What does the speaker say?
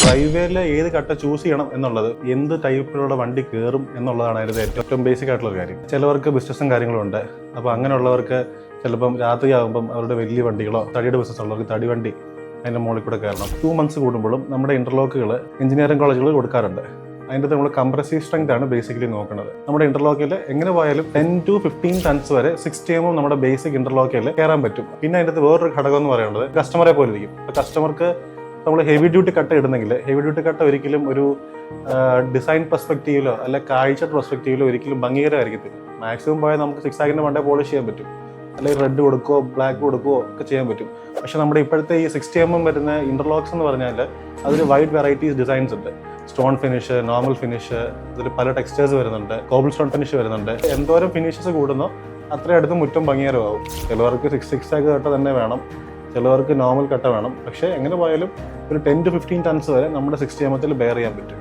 Drive വേയിൽ ഏത് കട്ട ചൂസ് ചെയ്യണം എന്നുള്ളത്, എന്ത് ടൈപ്പിലുള്ള വണ്ടി കയറും എന്നുള്ളതാണ് അതിൻ്റെ ഏറ്റവും ബേസിക് ആയിട്ടുള്ള കാര്യം. ചിലവർക്ക് ബിസിനസ്സും കാര്യങ്ങളും ഉണ്ട്. അപ്പോൾ അങ്ങനെയുള്ളവർക്ക് ചിലപ്പം രാത്രിയാകുമ്പം അവരുടെ വലിയ വണ്ടികളോ തടിയുടെ ബിസിനസ് ഉള്ളവർക്ക് തടി വണ്ടി അതിൻ്റെ മുകളിൽ കൂടെ കയറണം. 2 months കൂടുമ്പോഴും നമ്മുടെ ഇന്റർലോക്കുകൾ എഞ്ചിനീയറിംഗ് കോളേജുകൾ കൊടുക്കാറുണ്ട്. അതിൻ്റെ നമ്മൾ കംപ്രസീവ് സ്ട്രെങ്ത് ആണ് ബേസിക്കലി നോക്കുന്നത്. നമ്മുടെ ഇന്റർലോക്കിൽ എങ്ങനെ പോയാലും 10 to 15 tons വരെ 60 mm നമ്മുടെ ബേസിക് ഇന്റർലോക്കിൽ കയറാൻ പറ്റും. പിന്നെ അതിൻ്റെ വേറൊരു ഘടകം എന്ന് പറയുന്നത് കസ്റ്റമറെ പോലെ ഇരിക്കും. അപ്പോൾ കസ്റ്റമർക്ക് നമ്മൾ ഹെവി ഡ്യൂട്ടി കട്ട ഇടുന്നെങ്കിൽ ഹെവി ഡ്യൂട്ടി കട്ട ഒരിക്കലും ഒരു ഡിസൈൻ പെർസ്പെക്റ്റീവിലോ അല്ല കാഴ്ച പെർസ്പെക്റ്റീവിലോ ഒരിക്കലും ഭംഗികരമായിരിക്കത്തില്ല. മാക്സിമം പോയാൽ നമുക്ക് 6 ആഗിൻ്റെ വണ്ടേ പോളിഷ് ചെയ്യാൻ പറ്റും, അല്ലെങ്കിൽ റെഡ് കൊടുക്കുകയോ ബ്ലാക്ക് കൊടുക്കുകയോ ഒക്കെ ചെയ്യാൻ പറ്റും. പക്ഷെ നമ്മുടെ ഇപ്പോഴത്തെ ഈ 60 mm വരുന്ന ഇന്റർലോക്സ് എന്ന് പറഞ്ഞാൽ അതിൽ വൈഡ് വെറൈറ്റീസ് ഡിസൈൻസ് ഉണ്ട്. സ്റ്റോൺ ഫിനിഷ്, നോർമൽ ഫിനിഷ്, ഇതിൽ പല ടെക്സ്റ്റേഴ്സ് വരുന്നുണ്ട്, കോബിൾ സ്റ്റോൺ ഫിനിഷ് വരുന്നുണ്ട്. എന്തോരം ഫിനിഷസ് കൂടുന്നോ അത്രയടുത്ത് മുറ്റം ഭംഗികരമാവും. ചിലവർക്ക് 6 ആഗ് കട്ട തന്നെ വേണം, ചിലവർക്ക് നോർമൽ കട്ട വേണം. പക്ഷേ എങ്ങനെ പോയാലും ഒരു 10 to 15 tons വരെ നമ്മുടെ 60 mm ബെയർ ചെയ്യാൻ പറ്റും.